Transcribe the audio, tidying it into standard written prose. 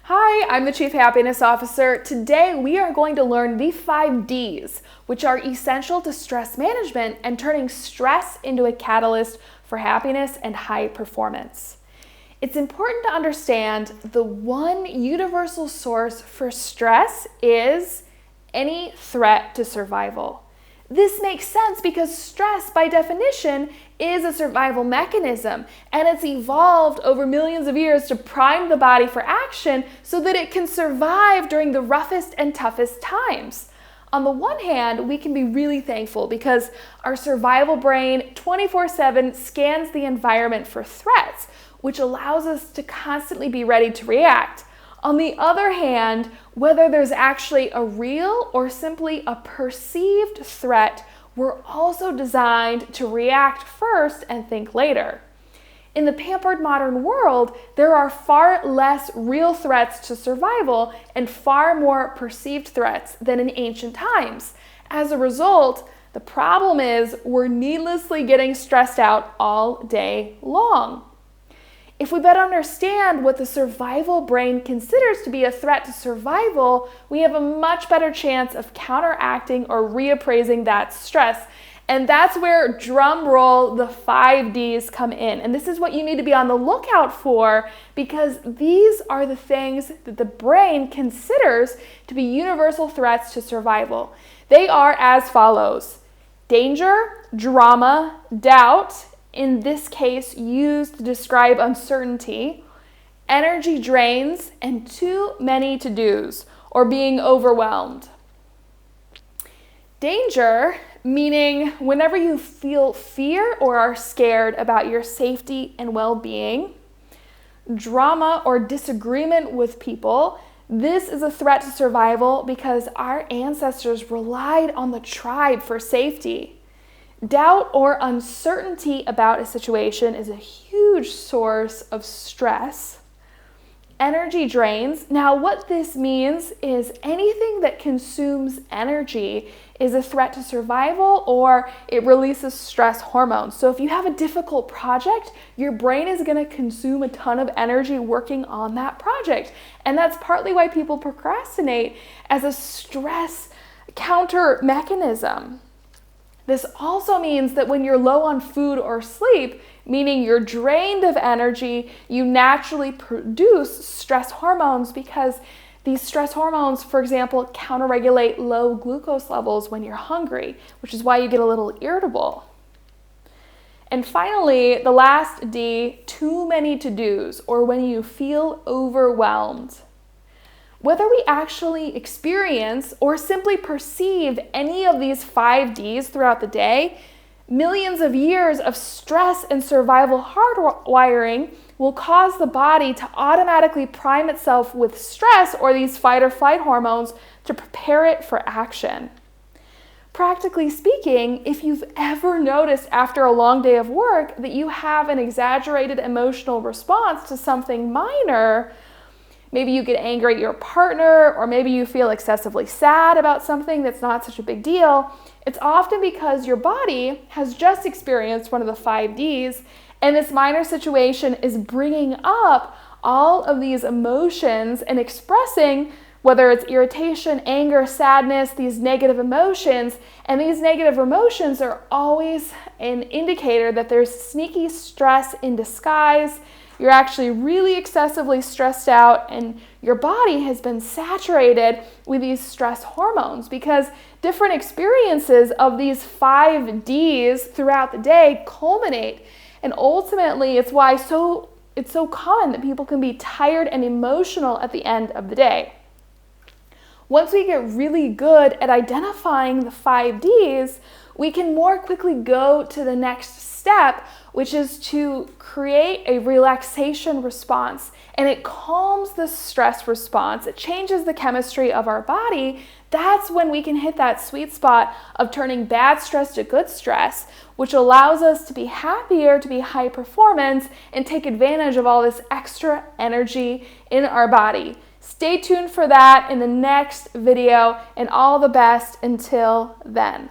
Hi, I'm the Chief Happiness Officer. Today we are going to learn the 5 Ds, which are essential to stress management and turning stress into a catalyst for happiness and high performance. It's important to understand the one universal source for stress is any threat to survival. This makes sense because stress, by definition, is a survival mechanism, and it's evolved over millions of years to prime the body for action so that it can survive during the roughest and toughest times. On the one hand, we can be really thankful because our survival brain 24/7 scans the environment for threats, which allows us to constantly be ready to react. On the other hand, whether there's actually a real or simply a perceived threat, we're also designed to react first and think later. In the pampered modern world, there are far less real threats to survival and far more perceived threats than in ancient times. As a result, the problem is we're needlessly getting stressed out all day long. If we better understand what the survival brain considers to be a threat to survival, we have a much better chance of counteracting or reappraising that stress. And that's where, drum roll, the 5 Ds come in. And this is what you need to be on the lookout for because these are the things that the brain considers to be universal threats to survival. They are as follows: danger, drama, doubt, in this case used to describe uncertainty, energy drains, and too many to-dos, or being overwhelmed. Danger, meaning whenever you feel fear or are scared about your safety and well-being. Drama or disagreement with people. This is a threat to survival because our ancestors relied on the tribe for safety. Doubt or uncertainty about a situation is a huge source of stress. Energy drains. Now, what this means is anything that consumes energy is a threat to survival or it releases stress hormones. So if you have a difficult project, your brain is going to consume a ton of energy working on that project. And that's partly why people procrastinate as a stress counter mechanism. This also means that when you're low on food or sleep, meaning you're drained of energy, you naturally produce stress hormones because these stress hormones, for example, counterregulate low glucose levels when you're hungry, which is why you get a little irritable. And finally, the last D, too many to-dos, or when you feel overwhelmed. Whether we actually experience or simply perceive any of these 5 Ds throughout the day, millions of years of stress and survival hardwiring will cause the body to automatically prime itself with stress or these fight or flight hormones to prepare it for action. Practically speaking, if you've ever noticed after a long day of work that you have an exaggerated emotional response to something minor, maybe you get angry at your partner, or maybe you feel excessively sad about something that's not such a big deal, it's often because your body has just experienced one of the 5 Ds, and this minor situation is bringing up all of these emotions and expressing whether it's irritation, anger, sadness, these negative emotions, and these negative emotions are always an indicator that there's sneaky stress in disguise. You're actually really excessively stressed out and your body has been saturated with these stress hormones because different experiences of these 5 Ds throughout the day culminate. And ultimately, it's why it's so common that people can be tired and emotional at the end of the day. Once we get really good at identifying the 5 Ds, we can more quickly go to the next step, which is to create a relaxation response. And it calms the stress response. It changes the chemistry of our body. That's when we can hit that sweet spot of turning bad stress to good stress, which allows us to be happier, to be high performance, and take advantage of all this extra energy in our body. Stay tuned for that in the next video, and all the best until then.